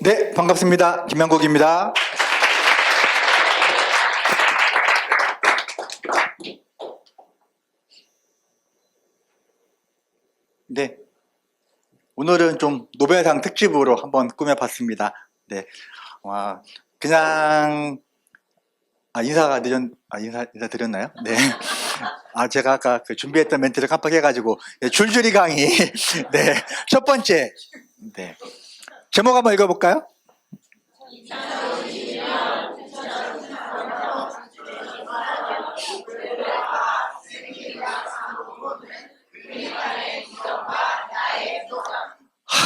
네, 반갑습니다. 김명국입니다. 네, 오늘은 좀 노벨상 특집으로 한번 꾸며봤습니다. 네, 그냥 인사 드렸나요? 네. 제가 아까 그 준비했던 멘트를 깜빡해가지고 줄줄이 강의. 네, 첫 번째. 네, 제목 한번 읽어볼까요?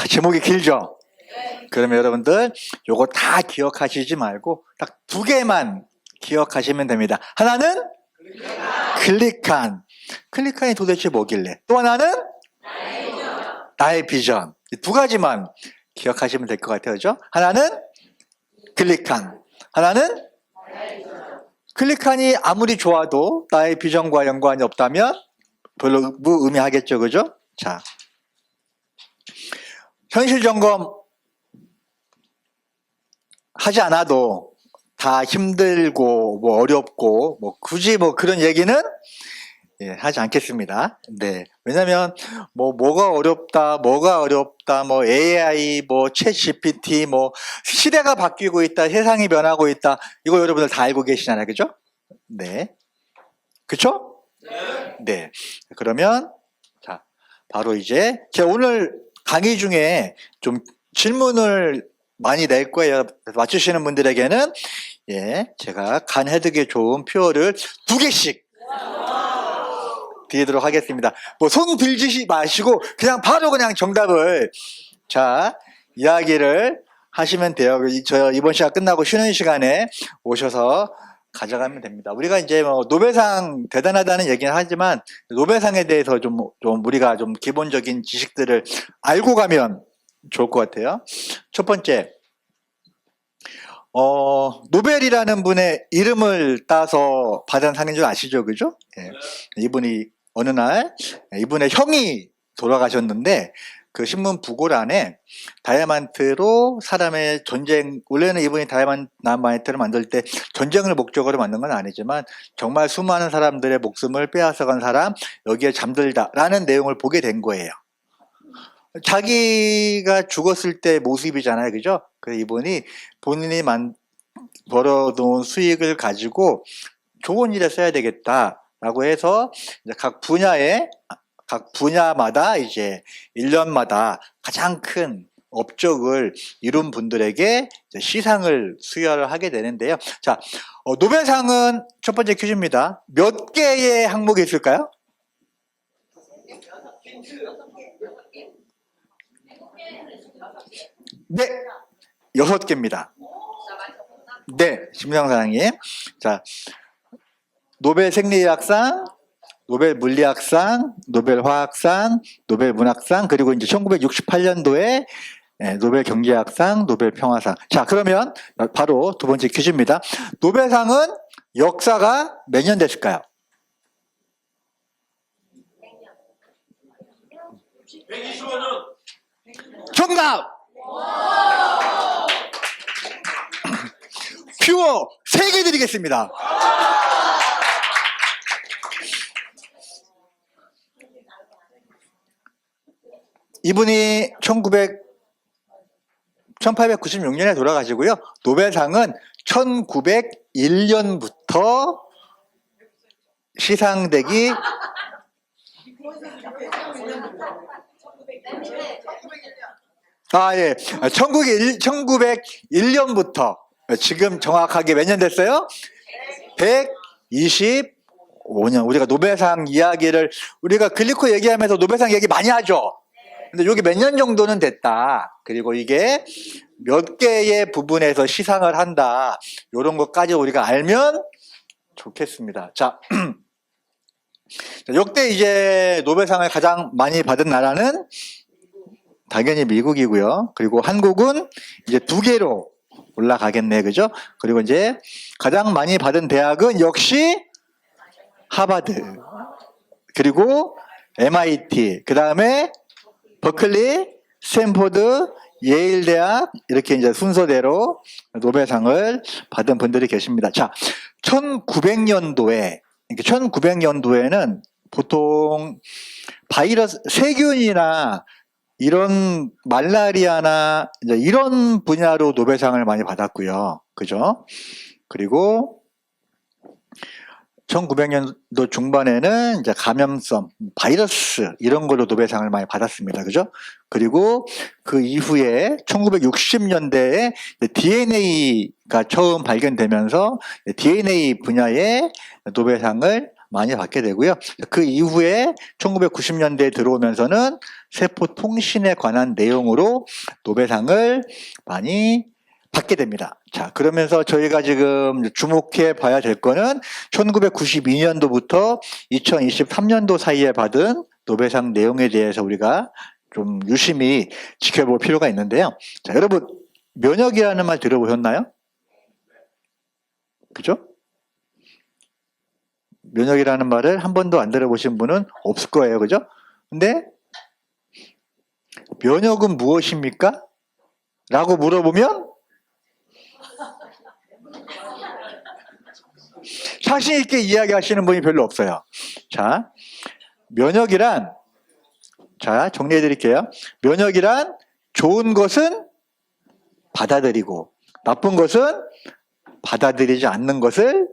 제목이 길죠? 그러면 여러분들 요거 다 기억하시지 말고 딱 두 개만 기억하시면 됩니다. 하나는 클릭한. 클릭한이 도대체 뭐길래? 또 하나는 나의 비전. 이 두 가지만 기억하시면 될 것 같아요. 그죠? 하나는 클릭한. 하나는 클릭한이 아무리 좋아도 나의 비전과 연관이 없다면 별로 무의미하겠죠. 그죠? 자, 현실 점검 하지 않아도 다 힘들고 뭐 어렵고 뭐 굳이 뭐 그런 얘기는 하지 않겠습니다. 네. 왜냐면 뭐가 어렵다 뭐 AI 뭐 챗 GPT 뭐 시대가 바뀌고 있다, 세상이 변하고 있다. 이거 여러분들 다 알고 계시잖아요. 그죠? 네. 그쵸? 네. 그러면 자, 바로 이제 제가 오늘 강의 중에 좀 질문을 많이 낼 거예요. 맞추시는 분들에게는 제가 간해드리기 좋은 표어를 2개씩 드리도록 하겠습니다. 뭐 손 들지 마시고 그냥 바로 그냥 정답을 이야기를 하시면 돼요. 저 이번 시간 끝나고 쉬는 시간에 오셔서 가져가면 됩니다. 우리가 이제 뭐 노벨상 대단하다는 얘기는 하지만 노벨상에 대해서 좀 우리가 좀 기본적인 지식들을 알고 가면 좋을 것 같아요. 첫 번째, 노벨이라는 분의 이름을 따서 받은 상인 줄 아시죠? 그죠? 이분이 어느 날 이분의 형이 돌아가셨는데 그 신문 부고란에 다이아몬드로 사람의 전쟁, 원래는 이분이 다이아몬드를 만들 때 전쟁을 목적으로 만든 건 아니지만 정말 수많은 사람들의 목숨을 빼앗아간 사람, 여기에 잠들다라는 내용을 보게 된 거예요. 자기가 죽었을 때 모습이잖아요. 그죠? 그래서 이분이 본인이 벌어놓은 수익을 가지고 좋은 일에 써야 되겠다라고 해서 이제 각 분야마다 이제 1년마다 가장 큰 업적을 이룬 분들에게 시상을 수여를 하게 되는데요. 자, 노벨상은 첫 번째 퀴즈입니다. 몇 개의 항목이 있을까요? 네, 6개입니다. 네, 심상사장님. 자, 노벨 생리학상, 노벨 물리학상, 노벨 화학상, 노벨 문학상, 그리고 이제 1968년도에 노벨 경제학상, 노벨 평화상. 자, 그러면 바로 두 번째 퀴즈입니다. 노벨상은 역사가 몇 년 됐을까요? 125년. 정답! 퓨어 3개 드리겠습니다. 이분이 1896년에 돌아가시고요. 노벨상은 1901년부터 시상되기 1901년부터 지금 정확하게 몇 년 됐어요? 125년. 우리가 노벨상 이야기를 우리가 글리코 얘기하면서 노벨상 얘기 많이 하죠. 근데 여기 몇 년 정도는 됐다. 그리고 이게 몇 개의 부분에서 시상을 한다. 이런 것까지 우리가 알면 좋겠습니다. 자, 역대 이제 노벨상을 가장 많이 받은 나라는 당연히 미국이고요. 그리고 한국은 이제 2개로 올라가겠네. 그죠? 그리고 이제 가장 많이 받은 대학은 역시 하버드. 그리고 MIT. 그 다음에 버클리, 스탠포드, 예일대학 이렇게 이제 순서대로 노벨상을 받은 분들이 계십니다. 자, 1900년도에는 보통 바이러스, 세균이나 이런 말라리아나 이제 이런 분야로 노벨상을 많이 받았고요. 그죠? 그리고 1900년도 중반에는 이제 감염성, 바이러스 이런 걸로 노벨상을 많이 받았습니다. 그죠? 그리고 그 이후에 1960년대에 DNA가 처음 발견되면서 DNA 분야의 노벨상을 많이 받게 되고요. 그 이후에 1990년대에 들어오면서는 세포 통신에 관한 내용으로 노벨상을 많이 받게 됩니다. 자, 그러면서 저희가 지금 주목해 봐야 될 거는 1992년도부터 2023년도 사이에 받은 노벨상 내용에 대해서 우리가 좀 유심히 지켜볼 필요가 있는데요. 자, 여러분, 면역이라는 말 들어보셨나요? 그죠? 면역이라는 말을 한 번도 안 들어보신 분은 없을 거예요. 그죠? 근데 면역은 무엇입니까? 라고 물어보면 자신 있게 이야기하시는 분이 별로 없어요. 자, 면역이란, 자, 정리해 드릴게요. 면역이란 좋은 것은 받아들이고 나쁜 것은 받아들이지 않는 것을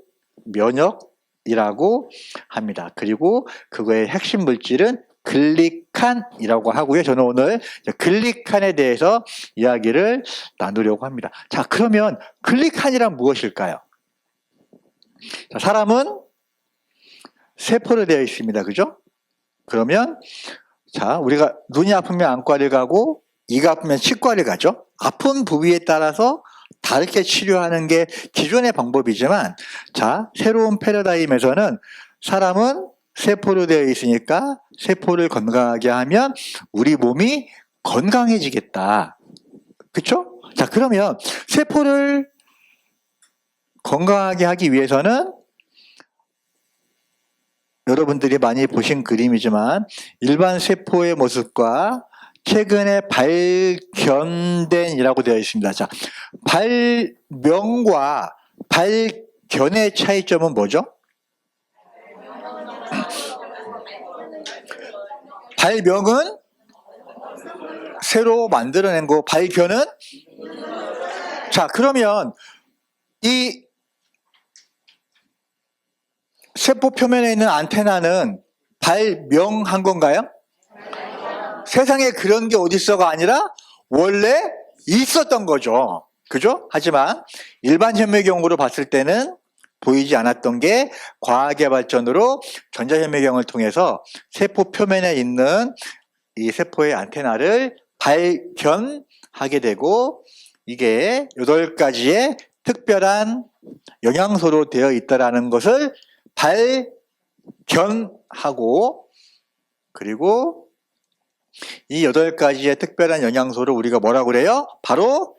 면역이라고 합니다. 그리고 그거의 핵심 물질은 글리칸이라고 하고요. 저는 오늘 글리칸에 대해서 이야기를 나누려고 합니다. 자, 그러면 글리칸이란 무엇일까요? 자, 사람은 세포로 되어 있습니다. 그죠? 그러면 자, 우리가 눈이 아프면 안과를 가고 이가 아프면 치과를 가죠. 아픈 부위에 따라서 다르게 치료하는 게 기존의 방법이지만, 자, 새로운 패러다임에서는 사람은 세포로 되어 있으니까 세포를 건강하게 하면 우리 몸이 건강해지겠다. 그쵸? 자, 그러면 세포를 건강하게 하기 위해서는 여러분들이 많이 보신 그림이지만 일반 세포의 모습과 최근에 발견된이라고 되어 있습니다. 자, 발명과 발견의 차이점은 뭐죠? 발명은 새로 만들어낸 거, 발견은? 자, 그러면 이 세포 표면에 있는 안테나는 발명한 건가요? 세상에 그런 게 어딨어가 아니라 원래 있었던 거죠. 그죠? 하지만 일반 현미경으로 봤을 때는 보이지 않았던 게 과학의 발전으로 전자현미경을 통해서 세포 표면에 있는 이 세포의 안테나를 발견하게 되고, 이게 8가지의 특별한 영양소로 되어 있다는 것을 발견하고, 그리고 이 8가지의 특별한 영양소를 우리가 뭐라고 그래요? 바로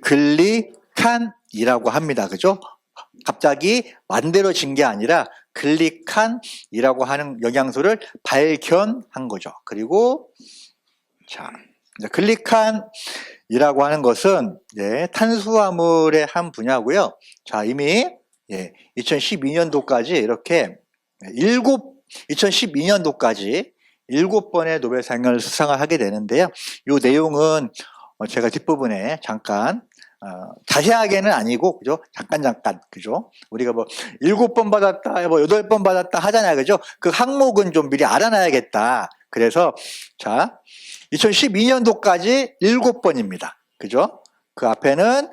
글리칸이라고 합니다. 그죠? 갑자기 만들어진 게 아니라 글리칸이라고 하는 영양소를 발견한 거죠. 그리고 자, 글리칸이라고 하는 것은 탄수화물의 한 분야고요. 자, 이미 2012년도까지 이렇게 2012년도까지 7번의 노벨상을 수상을 하게 되는데요. 이 내용은 제가 뒷부분에 잠깐 자세하게는 아니고, 그죠? 잠깐, 그죠? 우리가 뭐 7번 받았다, 뭐 8번 받았다 하잖아요. 그죠? 그 항목은 좀 미리 알아놔야겠다. 그래서, 자, 2012년도까지 7번입니다. 그죠? 그 앞에는,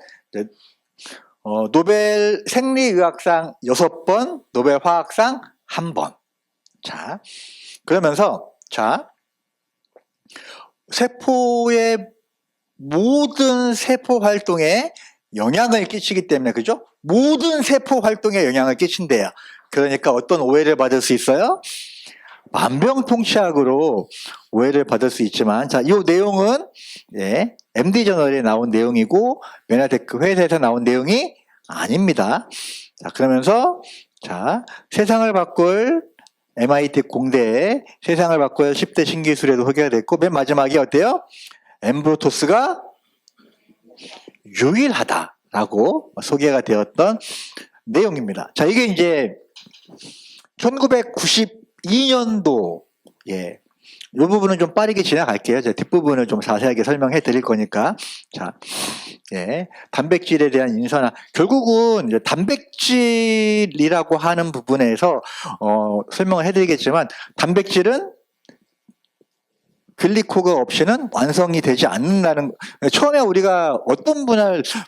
노벨 생리의학상 6번, 노벨 화학상 1번. 자, 그러면서, 자, 세포의 모든 세포 활동에 영향을 끼치기 때문에, 그죠? 모든 세포 활동에 영향을 끼친대요. 그러니까 어떤 오해를 받을 수 있어요? 만병통치약으로 오해를 받을 수 있지만, 자, 이 내용은 MD저널에 나온 내용이고 메나테크 회사에서 나온 내용이 아닙니다. 자, 그러면서 자, 세상을 바꿀 MIT 공대에 세상을 바꿀 10대 신기술에도 소개가 됐고, 맨 마지막에 어때요? 엠브로토스가 유일하다라고 소개가 되었던 내용입니다. 자, 이게 이제 1992년도, 예. 이 부분은 좀 빠르게 지나갈게요. 제 뒷부분을 좀 자세하게 설명해 드릴 거니까. 자, 예. 단백질에 대한 인산화. 결국은 이제 단백질이라고 하는 부분에서, 설명을 해 드리겠지만, 단백질은 글리코가 없이는 완성이 되지 않는다는, 처음에 우리가 어떤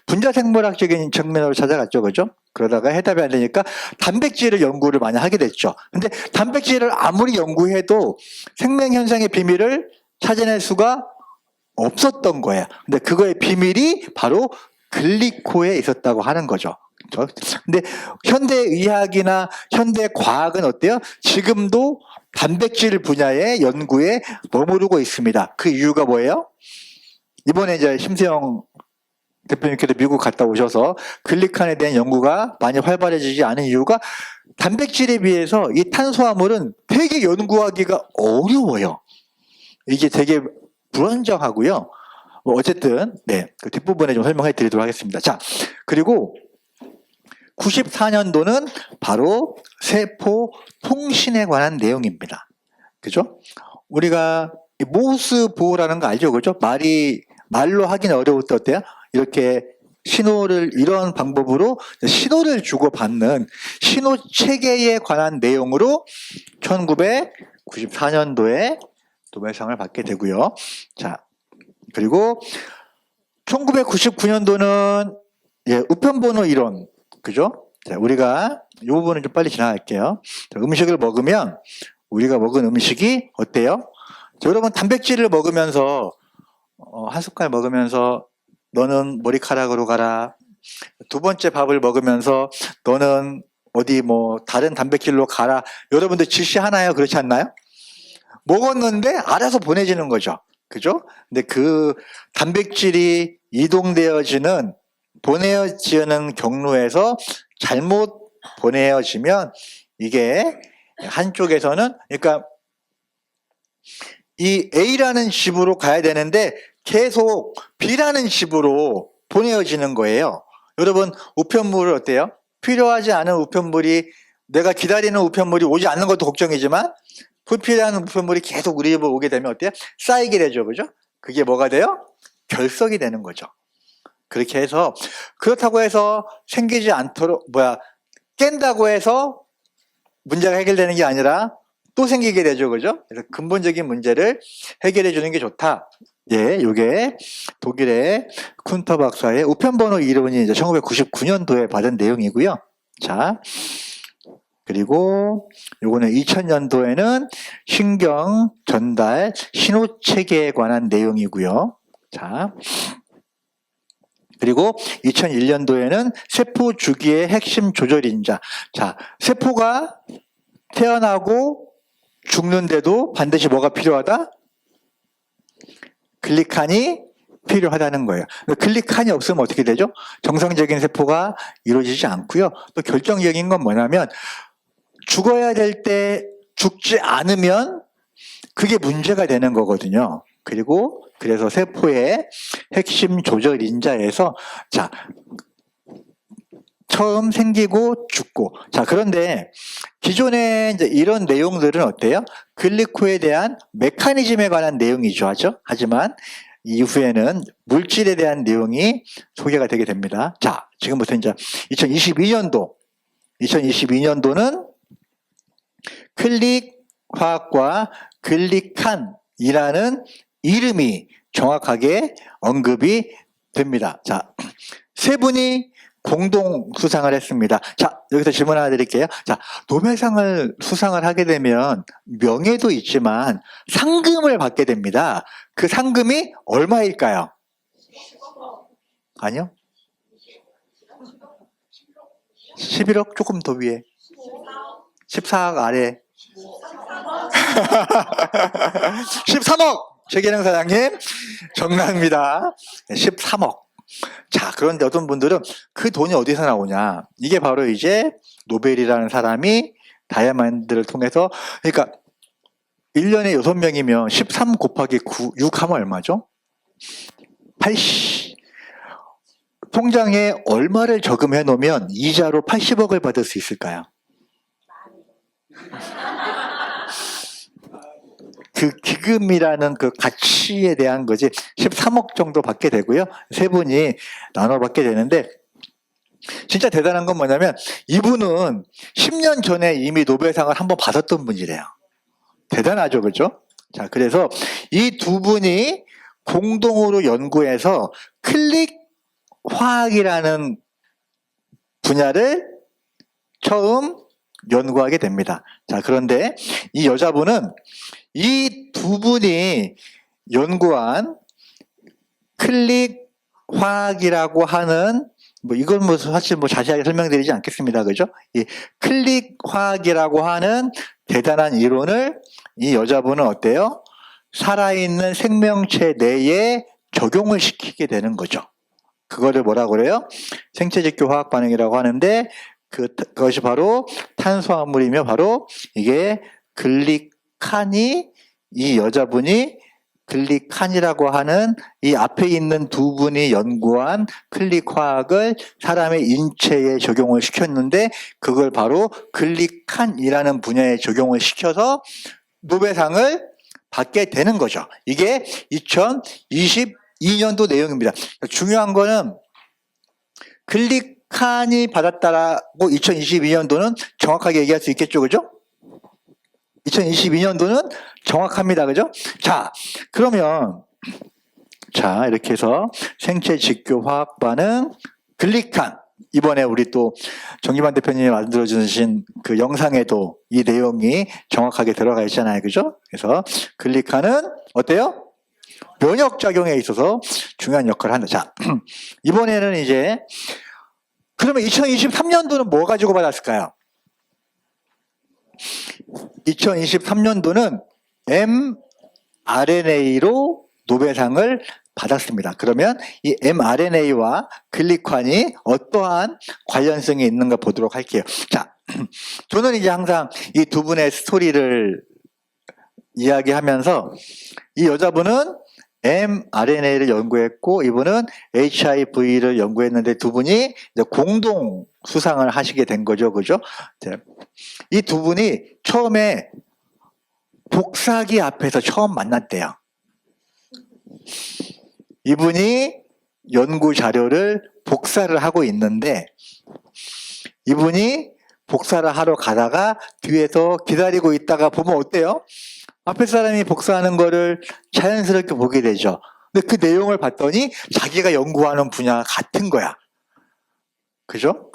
분자생물학적인 측면으로 찾아갔죠. 그죠? 그러다가 해답이 안 되니까 단백질을 연구를 많이 하게 됐죠. 근데 단백질을 아무리 연구해도 생명현상의 비밀을 찾아낼 수가 없었던 거예요. 근데 그거의 비밀이 바로 글리코에 있었다고 하는 거죠. 그렇죠? 근데 현대의학이나 현대과학은 어때요? 지금도 단백질 분야의 연구에 머무르고 있습니다. 그 이유가 뭐예요? 이번에 이제 심수영 대표님께서 미국 갔다 오셔서 글리칸에 대한 연구가 많이 활발해지지 않은 이유가 단백질에 비해서 이 탄수화물은 되게 연구하기가 어려워요. 이게 되게 불안정하고요. 어쨌든 네, 그 뒷부분에 좀 설명해 드리도록 하겠습니다. 자, 그리고 94년도는 바로 세포 통신에 관한 내용입니다. 그죠? 우리가 모스 보호라는 거 알죠? 그죠? 말로 하긴 어려울 때 어때요? 이렇게 신호를 이런 방법으로 신호를 주고받는 신호 체계에 관한 내용으로 1994년도에 노벨상을 받게 되고요. 자, 그리고 1999년도는 우편번호 이론. 그죠? 자, 우리가 이 부분은 좀 빨리 지나갈게요. 자, 음식을 먹으면 우리가 먹은 음식이 어때요? 자, 여러분 단백질을 먹으면서 한 숟갈 먹으면서 너는 머리카락으로 가라. 두 번째 밥을 먹으면서 너는 어디 뭐 다른 단백질로 가라. 여러분들 지시하나요? 그렇지 않나요? 먹었는데 알아서 보내지는 거죠. 그죠? 근데 그 단백질이 보내어지는 경로에서 잘못 보내어지면 이게 한쪽에서는, 그러니까 이 A라는 집으로 가야 되는데 계속 B라는 집으로 보내어지는 거예요. 여러분 우편물을 어때요? 필요하지 않은 우편물이, 내가 기다리는 우편물이 오지 않는 것도 걱정이지만 불필요한 우편물이 계속 우리 집으로 오게 되면 어때요? 쌓이게 되죠. 그죠? 그게 뭐가 돼요? 결석이 되는 거죠. 그렇게 해서, 그렇다고 해서 생기지 않도록, 깬다고 해서 문제가 해결되는 게 아니라 또 생기게 되죠. 그죠? 그래서 근본적인 문제를 해결해 주는 게 좋다. 예, 요게 독일의 쿤터 박사의 우편번호 이론이 이제 1999년도에 받은 내용이고요. 자, 그리고 요거는 2000년도에는 신경 전달 신호 체계에 관한 내용이고요. 자, 그리고 2001년도에는 세포 주기의 핵심 조절인자. 자, 세포가 태어나고 죽는데도 반드시 뭐가 필요하다? 글리칸이 필요하다는 거예요. 글리칸이 없으면 어떻게 되죠? 정상적인 세포가 이루어지지 않고요. 또 결정적인 건 뭐냐면 죽어야 될 때 죽지 않으면 그게 문제가 되는 거거든요. 그리고 그래서 세포의 핵심 조절 인자에서 자, 처음 생기고 죽고. 자, 그런데 기존에 이제 이런 내용들은 어때요? 글리코에 대한 메커니즘에 관한 내용이죠. 하지만 이후에는 물질에 대한 내용이 소개가 되게 됩니다. 자, 지금부터 이제 2022년도는 클릭 화학과 글리칸이라는 이름이 정확하게 언급이 됩니다. 자, 세 분이 공동 수상을 했습니다. 자, 여기서 질문 하나 드릴게요. 자, 노벨상을 수상을 하게 되면 명예도 있지만 상금을 받게 됩니다. 그 상금이 얼마일까요? 아니요. 11억 조금 더 위에. 14억 아래. 13억! 최계령 사장님, 정답입니다. 13억. 자, 그런데 어떤 분들은 그 돈이 어디서 나오냐. 이게 바로 이제 노벨이라는 사람이 다이아몬드를 통해서, 그러니까 1년에 6명이면 13 곱하기 9, 6 하면 얼마죠? 80. 통장에 얼마를 저금해 놓으면 이자로 80억을 받을 수 있을까요? 그 기금이라는 그 가치에 대한 거지 13억 정도 받게 되고요. 세 분이 나눠 받게 되는데 진짜 대단한 건 뭐냐면 이분은 10년 전에 이미 노벨상을 한번 받았던 분이래요. 대단하죠, 그죠? 자, 그래서 이 두 분이 공동으로 연구해서 클릭 화학이라는 분야를 처음 연구하게 됩니다. 자, 그런데 이 여자분은 이 두 분이 연구한 클릭 화학이라고 하는 이건 사실 자세하게 설명드리지 않겠습니다. 그죠? 이 클릭 화학이라고 하는 대단한 이론을 이 여자분은 어때요? 살아있는 생명체 내에 적용을 시키게 되는 거죠. 그거를 뭐라고 그래요? 생체직교 화학 반응이라고 하는데 그것이 바로 탄수화물이며 바로 이게 글리칸이 이 여자분이 글리칸이라고 하는 이 앞에 있는 두 분이 연구한 클릭화학을 사람의 인체에 적용을 시켰는데 그걸 바로 글리칸이라는 분야에 적용을 시켜서 노벨상을 받게 되는 거죠. 이게 2022년도 내용입니다. 중요한 거는 글리칸이 받았다라고 2022년도는 정확하게 얘기할 수 있겠죠, 그죠? 2022년도는 정확합니다. 그죠? 자, 그러면, 자, 이렇게 해서 생체 직교 화학 반응, 글리칸. 이번에 우리 또 정기만 대표님이 만들어주신 그 영상에도 이 내용이 정확하게 들어가 있잖아요. 그죠? 그래서 글리칸은 어때요? 면역작용에 있어서 중요한 역할을 한다. 자, 이번에는 이제, 그러면 2023년도는 뭐 가지고 받았을까요? 2023년도는 mRNA로 노벨상을 받았습니다. 그러면 이 mRNA와 글리칸이 어떠한 관련성이 있는가 보도록 할게요. 자, 저는 이제 항상 이 두 분의 스토리를 이야기하면서 이 여자분은 mRNA를 연구했고 이분은 HIV를 연구했는데 두 분이 이제 공동 수상을 하시게 된 거죠. 그죠? 이 두 분이 처음에 복사기 앞에서 처음 만났대요. 이분이 연구 자료를 복사를 하고 있는데 이분이 복사를 하러 가다가 뒤에서 기다리고 있다가 보면 어때요? 앞에 사람이 복사하는 거를 자연스럽게 보게 되죠. 근데 그 내용을 봤더니 자기가 연구하는 분야가 같은 거야. 그죠?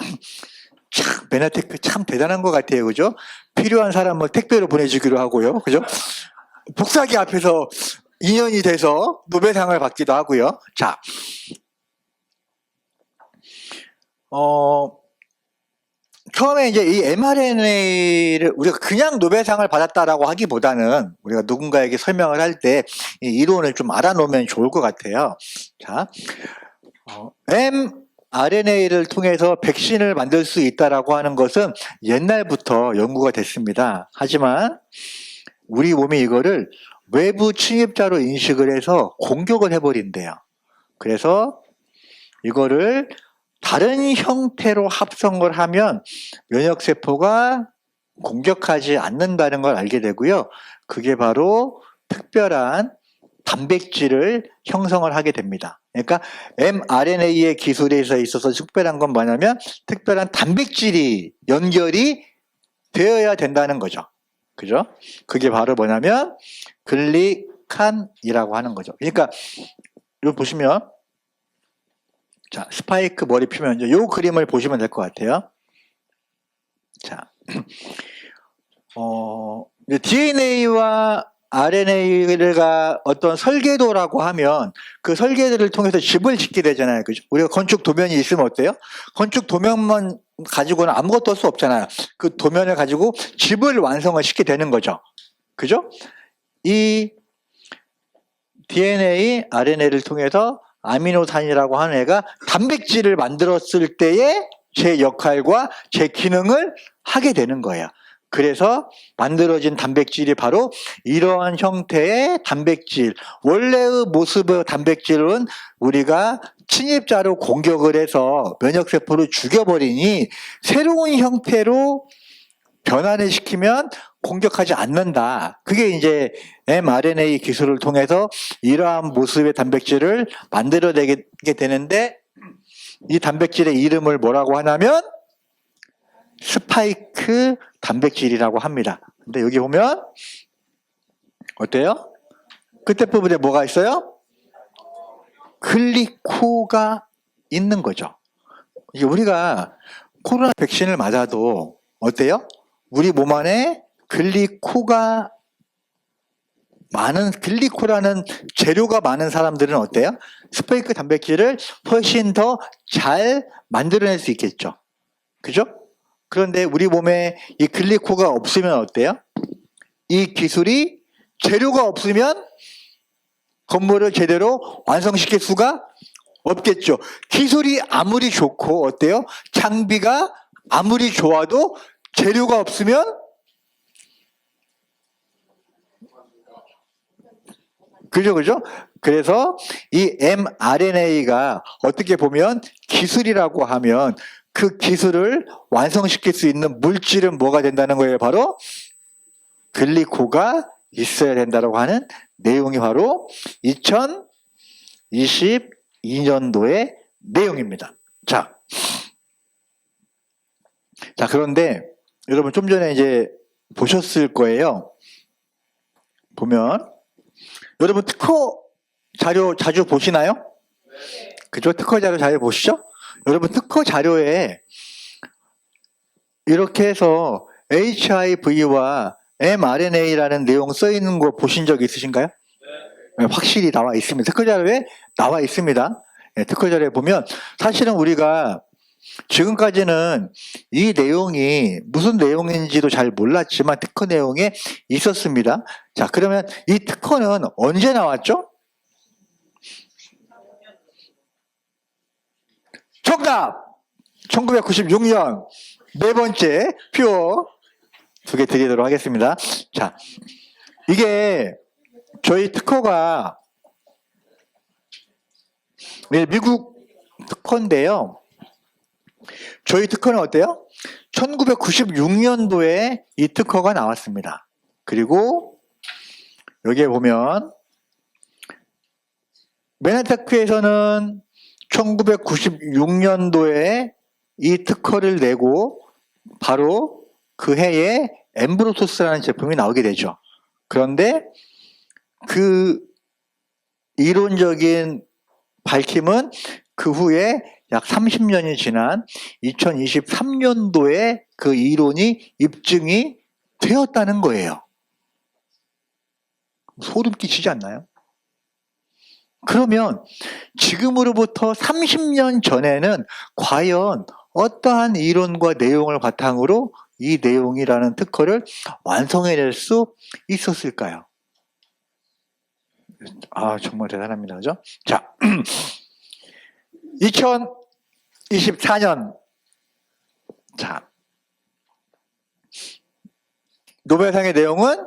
참, 베네테크 참 대단한 것 같아요. 그죠? 필요한 사람을 택배로 보내주기로 하고요. 그죠? 복사기 앞에서 인연이 돼서 노벨상을 받기도 하고요. 자, 처음에 이제 이 mRNA를 우리가 그냥 노벨상을 받았다라고 하기보다는 우리가 누군가에게 설명을 할 때 이 이론을 좀 알아놓으면 좋을 것 같아요. 자, mRNA를 통해서 백신을 만들 수 있다라고 하는 것은 옛날부터 연구가 됐습니다. 하지만 우리 몸이 이거를 외부 침입자로 인식을 해서 공격을 해버린대요. 그래서 이거를 다른 형태로 합성을 하면 면역세포가 공격하지 않는다는 걸 알게 되고요. 그게 바로 특별한 단백질을 형성을 하게 됩니다. 그러니까 mRNA의 기술에 있어서 특별한 건 뭐냐면 특별한 단백질이 연결이 되어야 된다는 거죠. 그죠? 그게 바로 뭐냐면 글리칸이라고 하는 거죠. 그러니까 이거 보시면 자, 스파이크 머리 피면 이 그림을 보시면 될 것 같아요. 자, DNA와 RNA가 어떤 설계도라고 하면 그 설계도를 통해서 집을 짓게 되잖아요. 그죠? 우리가 건축 도면이 있으면 어때요? 건축 도면만 가지고는 아무것도 할 수 없잖아요. 그 도면을 가지고 집을 완성을 시키게 되는 거죠. 그죠? 이 DNA, RNA를 통해서 아미노산이라고 하는 애가 단백질을 만들었을 때의 제 역할과 제 기능을 하게 되는 거예요. 그래서 만들어진 단백질이 바로 이러한 형태의 단백질. 원래의 모습의 단백질은 우리가 침입자로 공격을 해서 면역세포를 죽여버리니 새로운 형태로 변환을 시키면 공격하지 않는다. 그게 이제 mRNA 기술을 통해서 이러한 모습의 단백질을 만들어내게 되는데, 이 단백질의 이름을 뭐라고 하냐면 스파이크 단백질이라고 합니다. 근데 여기 보면 어때요? 끝에 부분에 뭐가 있어요? 글리코가 있는 거죠. 이게 우리가 코로나 백신을 맞아도 어때요? 우리 몸 안에 글리코라는 재료가 많은 사람들은 어때요? 스파이크 단백질을 훨씬 더 잘 만들어낼 수 있겠죠. 그죠? 그런데 우리 몸에 이 글리코가 없으면 어때요? 이 기술이 재료가 없으면 건물을 제대로 완성시킬 수가 없겠죠. 기술이 아무리 좋고 어때요? 장비가 아무리 좋아도 재료가 없으면 그죠? 그래서 이 mRNA가 어떻게 보면 기술이라고 하면 그 기술을 완성시킬 수 있는 물질은 뭐가 된다는 거예요? 바로 글리코가 있어야 된다고 하는 내용이 바로 2022년도의 내용입니다. 자, 그런데 여러분 좀 전에 이제 보셨을 거예요. 보면 여러분 특허 자료 자주 보시나요? 그죠? 특허 자료 잘 보시죠? 여러분 특허 자료에 이렇게 해서 HIV와 mRNA라는 내용 써 있는 거 보신 적 있으신가요? 네, 확실히 나와 있습니다. 특허 자료에 나와 있습니다. 네, 특허 자료에 보면 사실은 우리가 지금까지는 이 내용이 무슨 내용인지도 잘 몰랐지만 특허 내용에 있었습니다. 자, 그러면 이 특허는 언제 나왔죠? 정답! 1996년 네 번째 표 2개 드리도록 하겠습니다. 자, 이게 저희 특허가 미국 특허인데요. 저희 특허는 어때요? 1996년도에 이 특허가 나왔습니다. 그리고 여기에 보면 맨하탄크에서는 1996년도에 이 특허를 내고 바로 그 해에 엠브로토스라는 제품이 나오게 되죠. 그런데 그 이론적인 밝힘은 그 후에 약 30년이 지난 2023년도에 그 이론이 입증이 되었다는 거예요. 소름 끼치지 않나요? 그러면 지금으로부터 30년 전에는 과연 어떠한 이론과 내용을 바탕으로 이 내용이라는 특허를 완성해낼 수 있었을까요? 아, 정말 대단합니다. 그죠? 자, 2024년 자, 노벨상의 내용은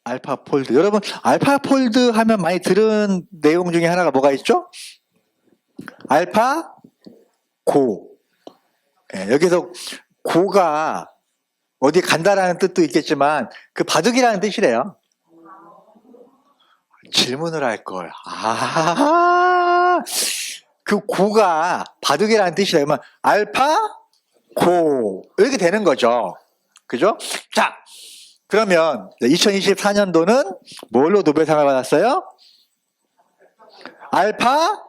알파폴드. 여러분, 알파폴드 하면 많이 들은 내용 중에 하나가 뭐가 있죠? 알파고. 네, 여기서 고가 어디 간다라는 뜻도 있겠지만 그 바둑이라는 뜻이래요. 질문을 할 걸. 그 고가 바둑이라는 뜻이라 그러면 알파고 이렇게 되는 거죠. 그죠? 자, 그러면 2024년도는 뭘로 노벨상을 받았어요? 알파폴드.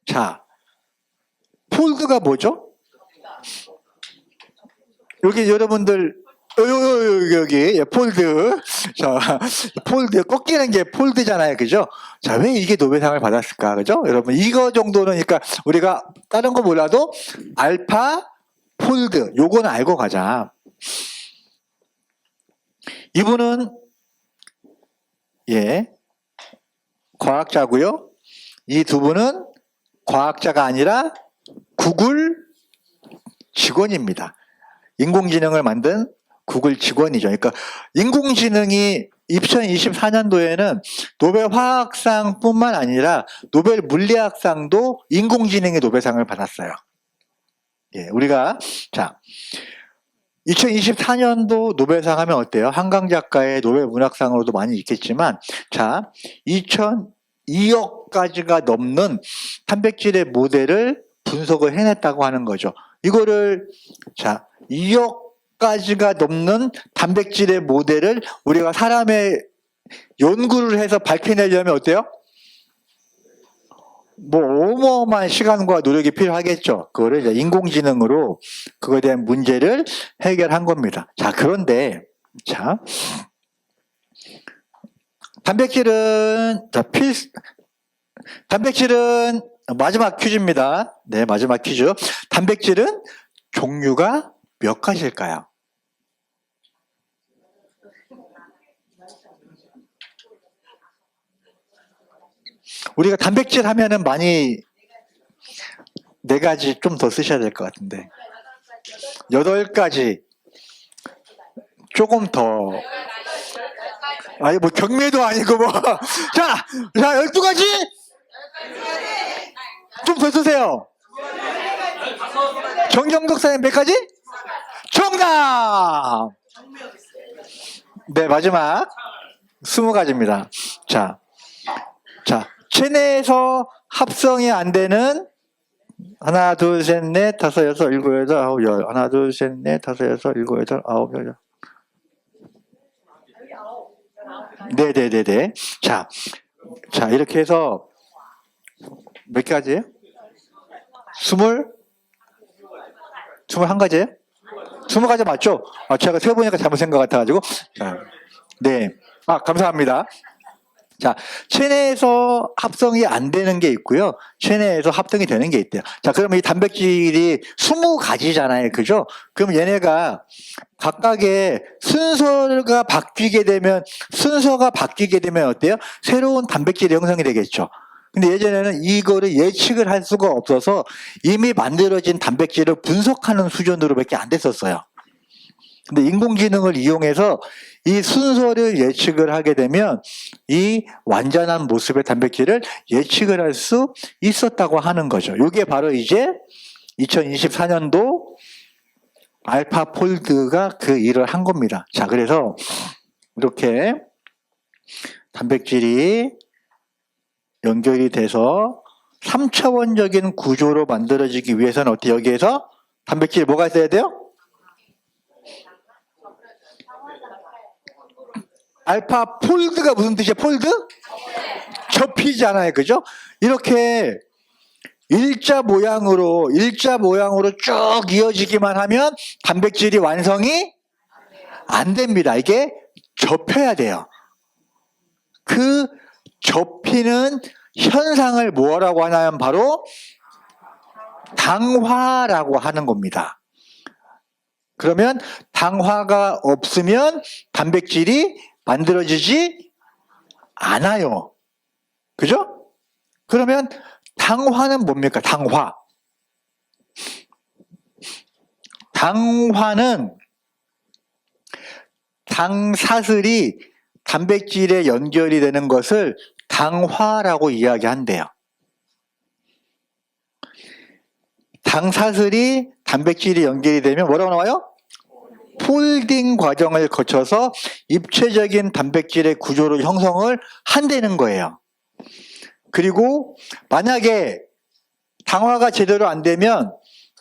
자, 폴드가 뭐죠? 여기 여러분들 여기 폴드. 자, 폴드 꺾이는 게 폴드잖아요, 그죠? 자, 왜 이게 노벨상을 받았을까, 그죠? 여러분 이거 정도는 그러니까 우리가 다른 거 몰라도 알파 폴드 요거는 알고 가자. 이분은 과학자고요. 이 두 분은 과학자가 아니라 구글 직원입니다. 인공지능을 만든 구글 직원이죠. 그러니까 인공지능이 2024년도에는 노벨 화학상뿐만 아니라 노벨 물리학상도 인공지능의 노벨상을 받았어요. 예, 우리가 자 2024년도 노벨상 하면 어때요? 한강 작가의 노벨 문학상으로도 많이 있겠지만 자 2억 가지가 넘는 단백질의 모델을 분석을 해냈다고 하는 거죠. 이거를 자 2억 가지가 넘는 단백질의 모델을 우리가 사람의 연구를 해서 밝혀내려면 어때요? 뭐 어마어마한 시간과 노력이 필요하겠죠. 그거를 이제 인공지능으로 그거에 대한 문제를 해결한 겁니다. 자, 그런데 자 단백질은 단백질은 마지막 퀴즈입니다. 네, 마지막 퀴즈. 단백질은 종류가 몇 가지일까요? 우리가 단백질 하면은 많이 4가지 좀 더 쓰셔야 될 것 같은데 8가지 조금 더 아니 뭐 경매도 아니고 뭐 자 12가지 좀 더 쓰세요. 정경덕 사님 몇 가지? 정답! 네, 마지막 20가지입니다. 자, 체내에서 합성이 안 되는 하나, 둘, 셋, 넷, 다섯, 여섯, 일곱, 여덟, 아홉, 열. 하나, 둘, 셋, 넷, 다섯, 여섯, 일곱, 여덟, 아홉, 열. 네네네네. 자, 이렇게 해서 몇 가지예요? 21가지예요? 20가지 맞죠? 아, 제가 세보니까 잘못 생각 같아가지고. 자, 네. 아, 감사합니다. 자, 체내에서 합성이 안 되는 게 있고요. 체내에서 합성이 되는 게 있대요. 자, 그러면 이 단백질이 20가지잖아요. 그죠? 그럼 얘네가 각각의 순서가 바뀌게 되면 어때요? 새로운 단백질이 형성이 되겠죠. 근데 예전에는 이거를 예측을 할 수가 없어서 이미 만들어진 단백질을 분석하는 수준으로밖에 안 됐었어요. 근데 인공지능을 이용해서 이 순서를 예측을 하게 되면 이 완전한 모습의 단백질을 예측을 할 수 있었다고 하는 거죠. 이게 바로 이제 2024년도 알파폴드가 그 일을 한 겁니다. 자, 그래서 이렇게 단백질이 연결이 돼서 3차원적인 구조로 만들어지기 위해서는 어떻게 여기에서 단백질이 뭐가 있어야 돼요? 알파 폴드가 무슨 뜻이에요? 폴드? 접히잖아요. 그죠? 이렇게 일자 모양으로 쭉 이어지기만 하면 단백질이 완성이 안 됩니다. 이게 접혀야 돼요. 그 접히는 현상을 뭐라고 하냐면 바로 당화라고 하는 겁니다. 그러면 당화가 없으면 단백질이 만들어지지 않아요. 그죠? 그러면 당화는 뭡니까? 당화는 당사슬이 단백질에 연결이 되는 것을 당화라고 이야기한대요. 당사슬이 단백질이 연결이 되면 뭐라고 나와요? 폴딩 과정을 거쳐서 입체적인 단백질의 구조를 형성을 한다는 거예요. 그리고 만약에 당화가 제대로 안 되면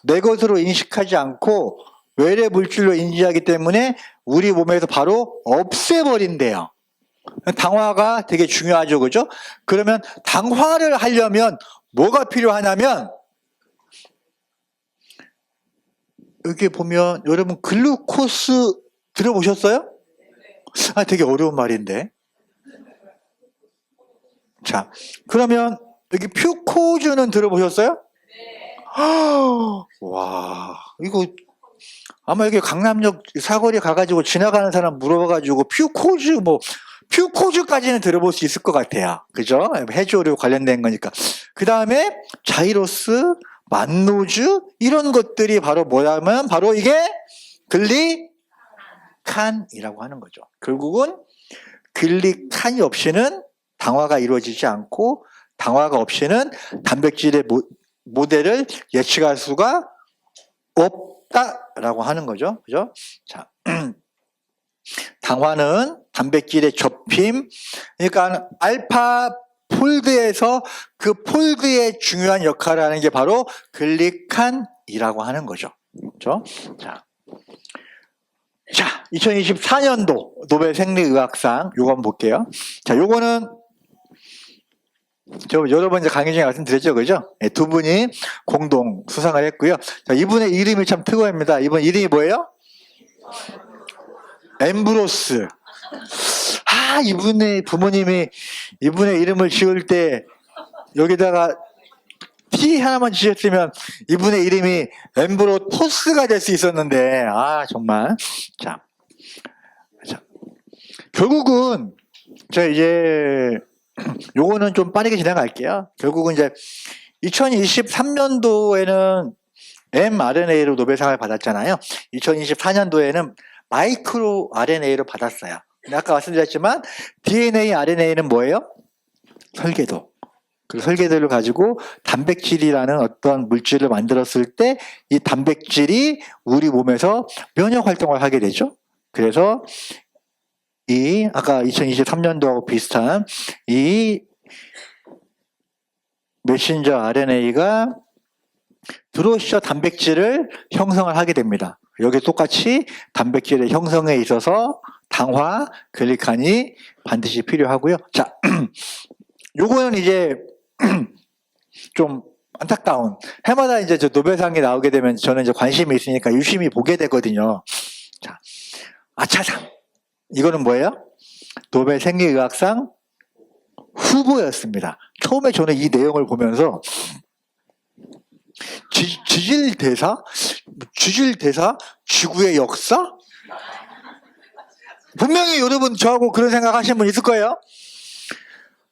내 것으로 인식하지 않고 외래 물질로 인지하기 때문에 우리 몸에서 바로 없애버린대요. 당화가 되게 중요하죠. 그죠? 그러면 당화를 하려면 뭐가 필요하냐면 여기 보면 여러분 글루코스 들어보셨어요? 아, 되게 어려운 말인데. 자, 그러면 여기 퓨코즈는 들어보셨어요? 와, 이거 아마 여기 강남역 사거리 가가지고 지나가는 사람 물어봐가지고 퓨코즈까지는 들어볼 수 있을 것 같아요. 그죠? 해조류 관련된 거니까. 그 다음에 자이로스, 만노즈 이런 것들이 바로 뭐냐면 바로 이게 글리칸이라고 하는 거죠. 결국은 글리칸이 없이는 당화가 이루어지지 않고 당화가 없이는 단백질의 모델을 예측할 수가 없다라고 하는 거죠. 그죠? 자, 당화는 단백질의 접힘, 그러니까 알파 폴드에서 그 폴드의 중요한 역할을 하는 게 바로 글리칸이라고 하는 거죠. 그렇죠? 자, 2024년도 노벨 생리의학상 요거 한번 볼게요. 자, 요거는 저 여러 번 이제 강의 중에 말씀드렸죠, 그죠? 네, 두 분이 공동 수상을 했고요. 자, 이분의 이름이 참 특이합니다. 이분 이름이 뭐예요? 엠브로스. 이분의 부모님이 이분의 이름을 지을 때 여기다가 T 하나만 지었으면 이분의 이름이 엠브로토스가 될 수 있었는데, 정말. 자, 결국은, 이제, 요거는 좀 빠르게 지나갈게요. 결국은 이제 2023년도에는 mRNA로 노벨상을 받았잖아요. 2024년도에는 마이크로 RNA로 받았어요. 아까 말씀드렸지만 DNA, RNA는 뭐예요? 설계도. 그 설계도를 가지고 단백질이라는 어떤 물질을 만들었을 때 이 단백질이 우리 몸에서 면역 활동을 하게 되죠. 그래서 이 아까 2023년도하고 비슷한 이 메신저 RNA가 들어오셔 단백질을 형성을 하게 됩니다. 여기 똑같이 단백질의 형성에 있어서 당화, 글리칸이 반드시 필요하고요. 자, 요거는 이제 좀 안타까운 해마다 이제 저 노벨상이 나오게 되면 저는 이제 관심이 있으니까 유심히 보게 되거든요. 자, 아차상 이거는 뭐예요? 노벨 생리의학상 후보였습니다. 처음에 저는 이 내용을 보면서 지질대사? 지구의 역사? 분명히 여러분 저하고 그런 생각 하시는 분 있을 거예요.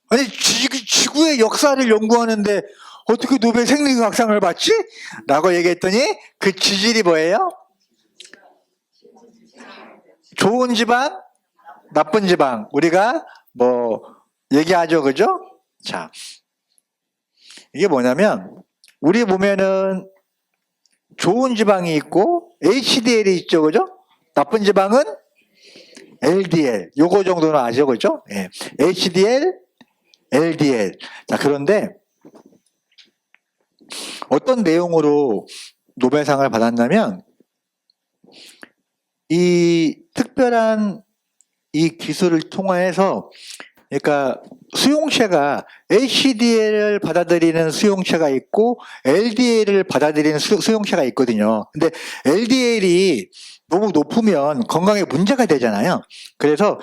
아니 지구의 역사를 연구하는데 어떻게 노벨 생리학상을 받지? 라고 얘기했더니 그 지질이 뭐예요? 좋은 지방, 나쁜 지방. 우리가 뭐 얘기하죠, 그죠? 자, 이게 뭐냐면 우리 몸에는 좋은 지방이 있고 HDL이 있죠, 그죠? 나쁜 지방은 LDL. 요거 정도는 아죠, 그죠? 예. HDL, LDL. 자, 그런데 어떤 내용으로 노벨상을 받았냐면 이 특별한 이 기술을 통해서 그러니까 수용체가 HDL을 받아들이는 수용체가 있고 LDL을 받아들이는 수용체가 있거든요. 근데 LDL이 너무 높으면 건강에 문제가 되잖아요. 그래서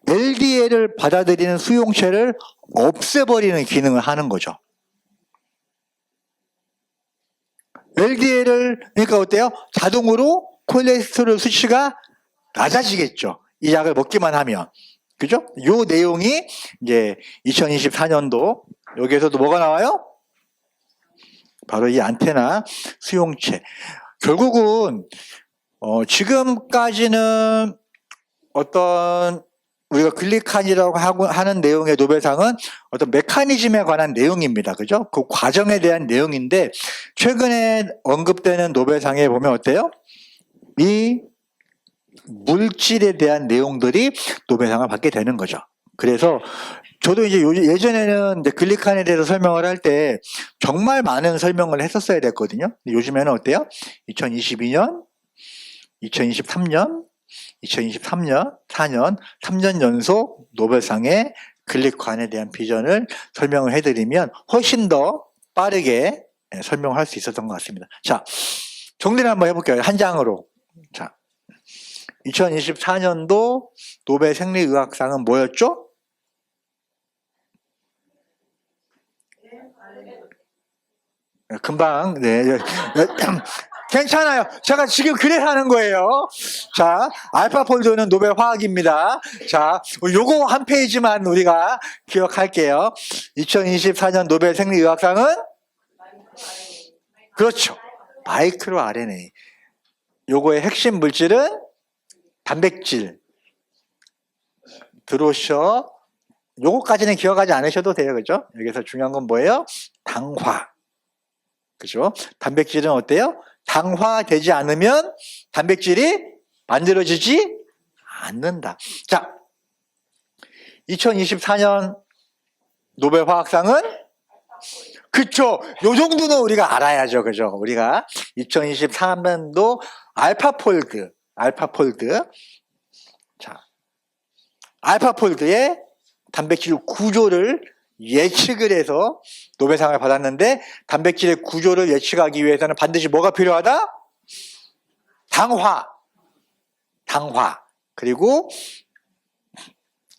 LDL을 받아들이는 수용체를 없애버리는 기능을 하는 거죠. LDL을 그러니까 어때요? 자동으로 콜레스테롤 수치가 낮아지겠죠. 이 약을 먹기만 하면. 그죠? 요 내용이 이제 2024년도 여기에서도 뭐가 나와요? 바로 이 안테나 수용체. 결국은 지금까지는 어떤 우리가 글리칸이라고 하는 내용의 노벨상은 어떤 메커니즘에 관한 내용입니다. 그죠? 그 과정에 대한 내용인데 최근에 언급되는 노벨상에 보면 어때요? 이 물질에 대한 내용들이 노벨상을 받게 되는 거죠. 그래서 저도 이제 예전에는 이제 글리칸에 대해서 설명을 할 때 정말 많은 설명을 했었어야 됐거든요. 요즘에는 어때요? 2022년, 2023년, 4년, 3년 연속 노벨상의 글리칸에 대한 비전을 설명을 해드리면 훨씬 더 빠르게 설명을 할 수 있었던 것 같습니다. 자, 정리를 한번 해볼게요. 한 장으로. 자, 2024년도 노벨 생리의학상은 뭐였죠? 금방, 네. 괜찮아요. 제가 지금 그래서 하는 거예요. 자, 알파폴드는 노벨 화학입니다. 자, 요거 한 페이지만 우리가 기억할게요. 2024년 노벨 생리의학상은? 그렇죠. 마이크로 RNA. 요거의 핵심 물질은 단백질. 들어오셔. 요거까지는 기억하지 않으셔도 돼요. 그죠? 여기서 중요한 건 뭐예요? 당화. 그죠? 단백질은 어때요? 당화되지 않으면 단백질이 만들어지지 않는다. 자, 2024년 노벨 화학상은 그쵸. 요 정도는 우리가 알아야죠. 그죠? 우리가 2023년도 알파폴드. 자, 알파폴드의 단백질 구조를 예측을 해서 노벨상을 받았는데, 단백질의 구조를 예측하기 위해서는 반드시 뭐가 필요하다? 당화. 그리고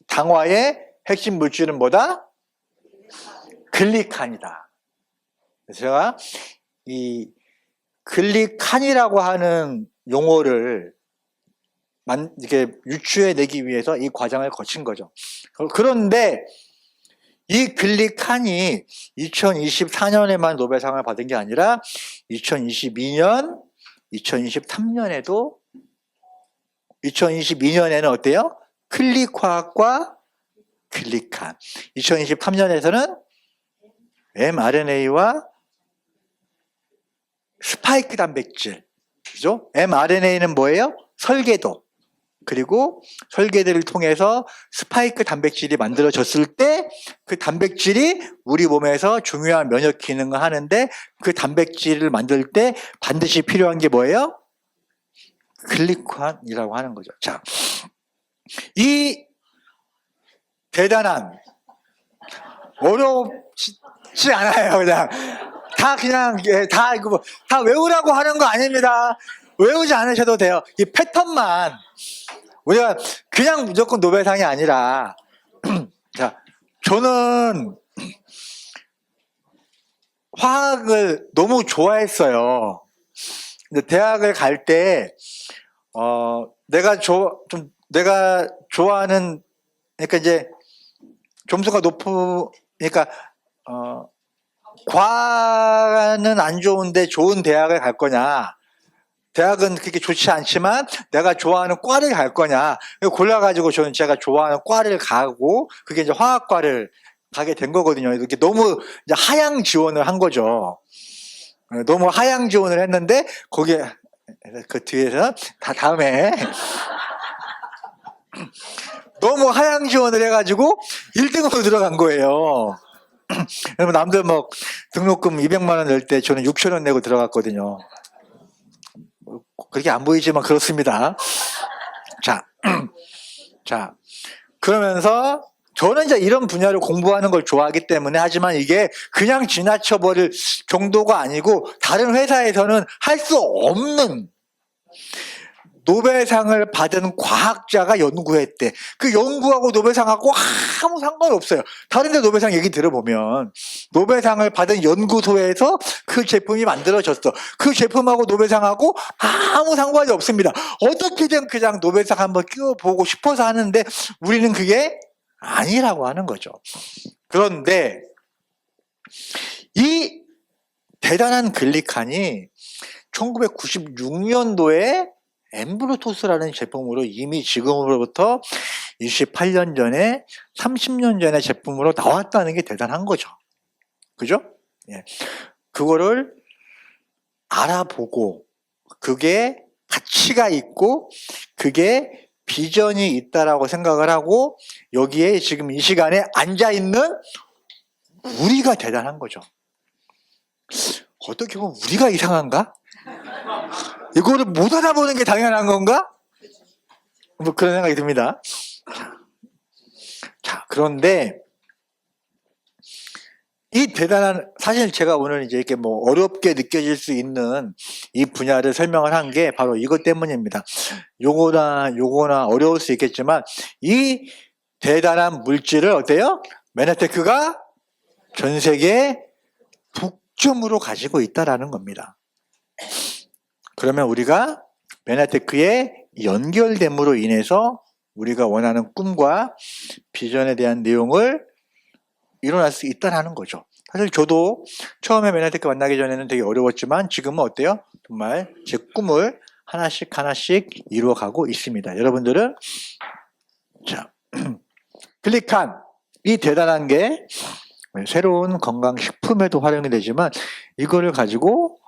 당화의 핵심 물질은 뭐다? 글리칸이다. 그래서 제가 이 글리칸이라고 하는 용어를 이렇게 유추해내기 위해서 이 과정을 거친 거죠. 그런데 이 글리칸이 2024년에만 노벨상을 받은 게 아니라 2022년, 2023년에도 2022년에는 어때요? 클릭화학과 글리칸. 2023년에서는 mRNA와 스파이크 단백질. 그죠? mRNA는 뭐예요? 설계도. 그리고 설계들을 통해서 스파이크 단백질이 만들어졌을 때 그 단백질이 우리 몸에서 중요한 면역 기능을 하는데, 그 단백질을 만들 때 반드시 필요한 게 뭐예요? 글리칸이라고 하는 거죠. 자, 이 대단한, 어렵지 않아요. 다 외우라고 하는 거 아닙니다. 외우지 않으셔도 돼요. 이 패턴만 우리가 그냥 무조건 노벨상이 아니라 자, 저는 화학을 너무 좋아했어요. 근데 대학을 갈 때 내가 좋아하는, 그러니까 이제 점수가 높으니까 과는 안 좋은데 좋은 대학을 갈 거냐, 대학은 그렇게 좋지 않지만 내가 좋아하는 과를 갈 거냐, 골라가지고 저는 제가 좋아하는 과를 가고, 그게 이제 화학과를 가게 된 거거든요. 이렇게 너무 이제 하향 지원을 한 거죠. 너무 하향 지원을 했는데, 거기에 그 뒤에서 다음에 너무 하향 지원을 해가지고 1등으로 들어간 거예요. 그러면 남들 뭐 등록금 200만 원 낼 때 저는 6천 원 내고 들어갔거든요. 그렇게 안 보이지만 그렇습니다. 자, 그러면서 저는 이제 이런 분야를 공부하는 걸 좋아하기 때문에, 하지만 이게 그냥 지나쳐버릴 정도가 아니고, 다른 회사에서는 할 수 없는 노벨상을 받은 과학자가 연구했대. 그 연구하고 노벨상하고 아무 상관이 없어요. 다른 데 노벨상 얘기 들어보면 노벨상을 받은 연구소에서 그 제품이 만들어졌어. 그 제품하고 노벨상하고 아무 상관이 없습니다. 어떻게든 그냥 노벨상 한번 끼워보고 싶어서 하는데, 우리는 그게 아니라고 하는 거죠. 그런데 이 대단한 글리칸이 1996년도에 엠브루토스라는 제품으로 이미 지금으로부터 28년 전에, 30년 전에 제품으로 나왔다는 게 대단한 거죠. 그죠? 예. 그거를 알아보고, 그게 가치가 있고, 그게 비전이 있다라고 생각을 하고, 여기에 지금 이 시간에 앉아있는 우리가 대단한 거죠. 어떻게 보면 우리가 이상한가? 이거를 못 알아보는 게 당연한 건가? 뭐 그런 생각이 듭니다. 자, 그런데 이 대단한, 사실 제가 오늘 이제 이렇게 뭐 어렵게 느껴질 수 있는 이 분야를 설명을 한 게 바로 이것 때문입니다. 요거나 어려울 수 있겠지만, 이 대단한 물질을 어때요? 메네테크가 전 세계 독점으로 가지고 있다라는 겁니다. 그러면 우리가 메네테크에 연결됨으로 인해서 우리가 원하는 꿈과 비전에 대한 내용을 일어날 수 있다는 거죠. 사실 저도 처음에 메네테크 만나기 전에는 되게 어려웠지만, 지금은 어때요? 정말 제 꿈을 하나씩 하나씩 이루어가고 있습니다. 여러분들은 자 글리칸 이 대단한 게 새로운 건강식품에도 활용이 되지만 이거를 가지고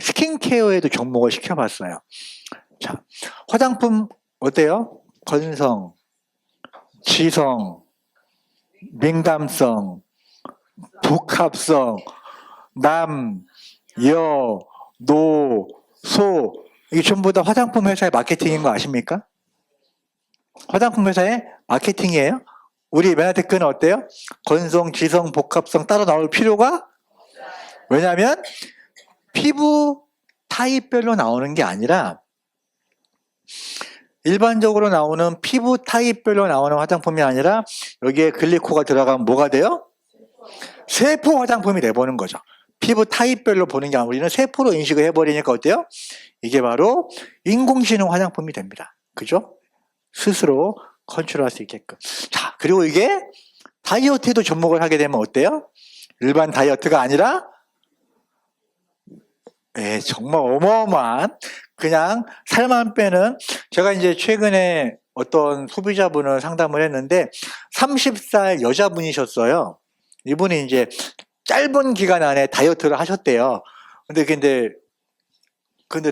스킨케어에도 접목을 시켜봤어요. 자, 화장품 어때요? 건성, 지성, 민감성, 복합성, 남, 여, 노, 소 이게 전부 다 화장품 회사의 마케팅인 거 아십니까? 화장품 회사의 마케팅이에요. 우리 메나테크는 어때요? 건성, 지성, 복합성 따로 나올 필요가? 왜냐하면 피부 타입별로 나오는 게 아니라 일반적으로 나오는 피부 타입별로 나오는 화장품이 아니라 여기에 글리코가 들어가면 뭐가 돼요? 세포 화장품이 돼버리는 거죠. 피부 타입별로 보는 게 아니라 우리는 세포로 인식을 해버리니까 어때요? 이게 바로 인공지능 화장품이 됩니다. 그죠? 스스로 컨트롤할 수 있게끔. 자, 그리고 이게 다이어트에도 접목을 하게 되면 어때요? 일반 다이어트가 아니라 정말 어마어마한 그냥 살만 빼는 제가 이제 최근에 어떤 소비자분을 상담을 했는데 30살 여자분이셨어요. 이분이 이제 짧은 기간 안에 다이어트를 하셨대요. 근데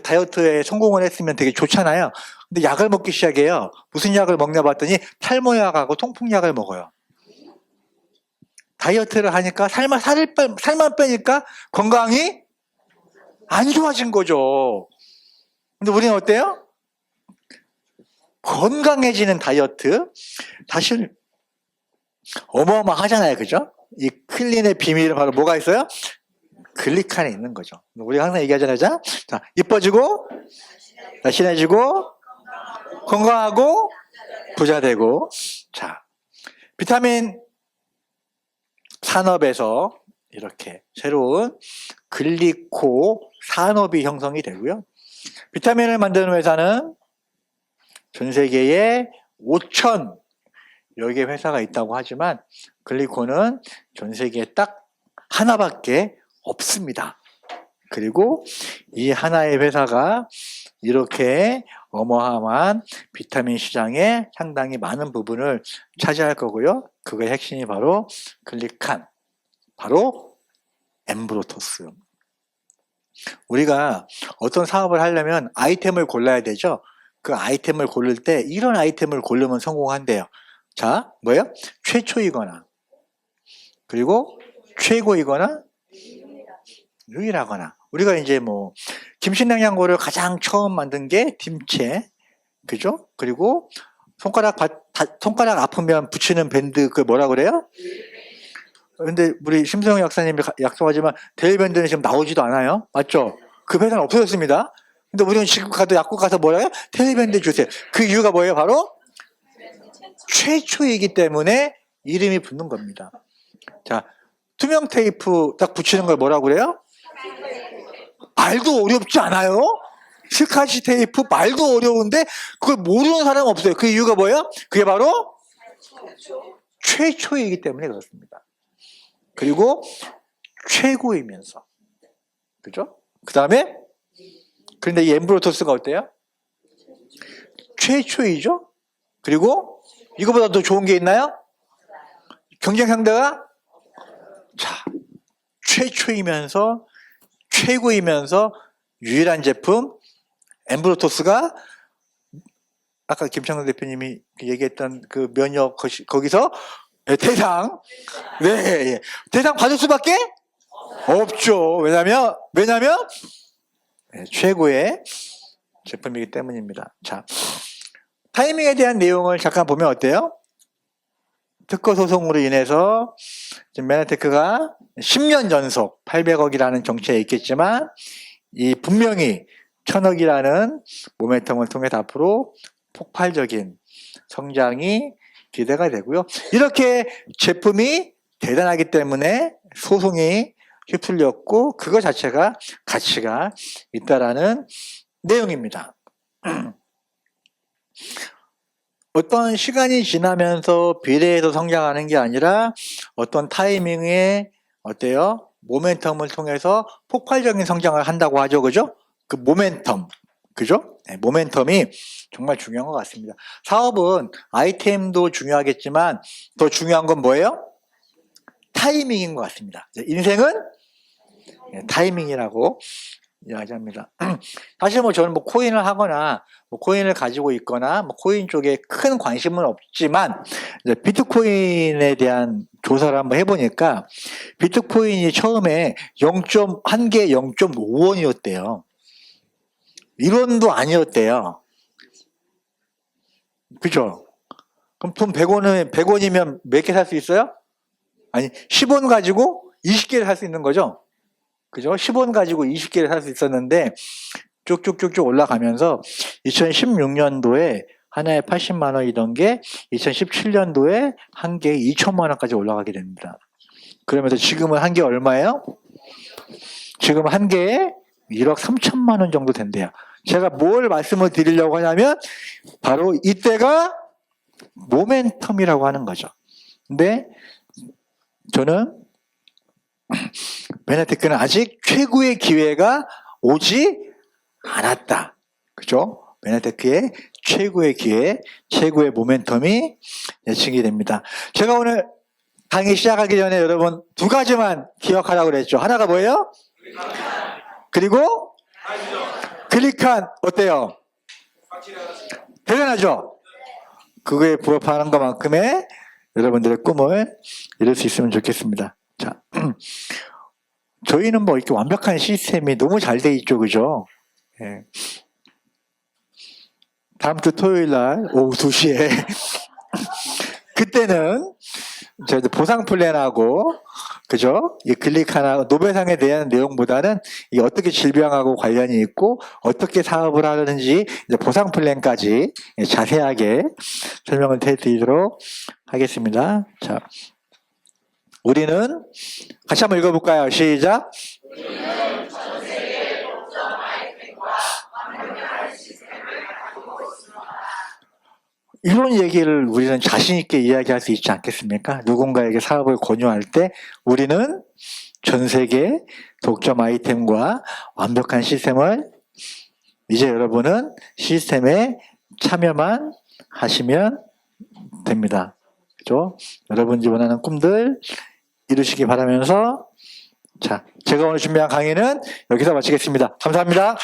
다이어트에 성공을 했으면 되게 좋잖아요. 근데 약을 먹기 시작해요. 무슨 약을 먹냐 봤더니 탈모약하고 통풍약을 먹어요. 다이어트를 하니까 살만 빼니까 건강이 안 좋아진 거죠. 근데 우리는 어때요? 건강해지는 다이어트. 사실 어마어마하잖아요. 그죠? 이 클린의 비밀은 바로 뭐가 있어요? 글리칸에 있는 거죠. 우리가 항상 얘기하잖아요. 자, 이뻐지고, 날씬해지고, 건강하고, 부자 되고. 자, 비타민 산업에서 이렇게 새로운 글리코 산업이 형성이 되고요. 비타민을 만드는 회사는 전 세계에 5,000 여기에 회사가 있다고 하지만 글리코는 전 세계에 딱 하나밖에 없습니다. 그리고 이 하나의 회사가 이렇게 어마어마한 비타민 시장의 상당히 많은 부분을 차지할 거고요. 그거의 핵심이 바로 글리칸, 바로 엠브로토스. 우리가 어떤 사업을 하려면 아이템을 골라야 되죠. 그 아이템을 고를 때 이런 아이템을 고르면 성공한대요. 자, 뭐예요? 최초이거나 그리고 최고이거나 유일하거나. 우리가 이제 뭐 김치냉장고를 가장 처음 만든 게 딤체, 그죠? 그리고 손가락 아프면 붙이는 밴드 그 뭐라 그래요? 근데 우리 심수영 약사님이 약속하지만 데일밴드는 지금 나오지도 않아요. 맞죠? 그 회사는 없어졌습니다. 근데 우리는 지금 가도 약국 가서 뭐라고요? 데일밴드 주세요. 그 이유가 뭐예요? 바로 최초이기 때문에 이름이 붙는 겁니다. 자, 투명 테이프 딱 붙이는 걸 뭐라고 그래요? 말도 어렵지 않아요? 스카치 테이프 말도 어려운데 그걸 모르는 사람은 없어요. 그 이유가 뭐예요? 그게 바로 최초이기 때문에 그렇습니다. 그리고 최고이면서, 그죠? 그 다음에 그런데 이 엠브로토스가 어때요? 최초이죠? 그리고 이거보다 더 좋은 게 있나요? 경쟁 상대가 자, 최초이면서 최고이면서 유일한 제품 엠브로토스가 아까 김창동 대표님이 얘기했던 그 면역 거기서 대상 대상 받을 수밖에 없죠. 왜냐면 최고의 제품이기 때문입니다. 자, 타이밍에 대한 내용을 잠깐 보면 어때요? 특허 소송으로 인해서 지금 메나테크가 10년 연속 800억이라는 정체에 있겠지만 이 분명히 1000억이라는 모멘텀을 통해서 앞으로 폭발적인 성장이 기대가 되고요. 이렇게 제품이 대단하기 때문에 소송이 휩쓸렸고 그거 자체가 가치가 있다라는 내용입니다. 어떤 시간이 지나면서 비례해서 성장하는 게 아니라 어떤 타이밍에 어때요? 모멘텀을 통해서 폭발적인 성장을 한다고 하죠. 그죠? 그 모멘텀. 그죠? 네, 모멘텀이 정말 중요한 것 같습니다. 사업은 아이템도 중요하겠지만 더 중요한 건 뭐예요? 타이밍인 것 같습니다. 인생은 타이밍이라고 이야기합니다. 사실 뭐 저는 뭐 코인을 하거나 뭐 코인을 가지고 있거나 뭐 코인 쪽에 큰 관심은 없지만 이제 비트코인에 대한 조사를 한번 해보니까 비트코인이 처음에 0.1개 0.5원이었대요. 1원도 아니었대요. 그죠? 그럼 돈 100원이면 몇 개 살 수 있어요? 아니, 10원 가지고 20개를 살 수 있는 거죠? 그죠? 10원 가지고 20개를 살 수 있었는데 쭉쭉쭉쭉 올라가면서 2016년도에 하나에 80만 원이던 게 2017년도에 한 개에 2천만 원까지 올라가게 됩니다. 그러면서 지금은 한 개 얼마예요? 지금 한 개에 1억 3천만 원 정도 된대요. 제가 뭘 말씀을 드리려고 하냐면 바로 이때가 모멘텀이라고 하는 거죠. 근데 저는 베네테크는 아직 최고의 기회가 오지 않았다. 그죠? 베네테크의 최고의 기회, 최고의 모멘텀이 예측이 됩니다. 제가 오늘 강의 시작하기 전에 여러분 두 가지만 기억하라고 그랬죠. 하나가 뭐예요? 그리고 클릭한 어때요? 대단하죠? 그거에 부합하는 것만큼의 여러분들의 꿈을 이룰 수 있으면 좋겠습니다. 자, 저희는 뭐 이렇게 완벽한 시스템이 너무 잘 돼 있죠, 그죠? 예. 다음 주 토요일 날 오후 2시에 그때는 저희들 보상 플랜하고 그죠? 이 클릭 하나 노벨상에 대한 내용보다는 이 어떻게 질병하고 관련이 있고 어떻게 사업을 하는지 이제 보상 플랜까지 자세하게 설명을 해드리도록 하겠습니다. 자, 우리는 같이 한번 읽어볼까요? 시작. 우리는 전 세계 독점 아이템과 완벽한 시스템을 가지고 있습니다. 이런 얘기를 우리는 자신 있게 이야기할 수 있지 않겠습니까? 누군가에게 사업을 권유할 때 우리는 전 세계 독점 아이템과 완벽한 시스템을 이제 여러분은 시스템에 참여만 하시면 됩니다. 그죠? 여러분이 원하는 꿈들 이루시기 바라면서 자, 제가 오늘 준비한 강의는 여기서 마치겠습니다. 감사합니다.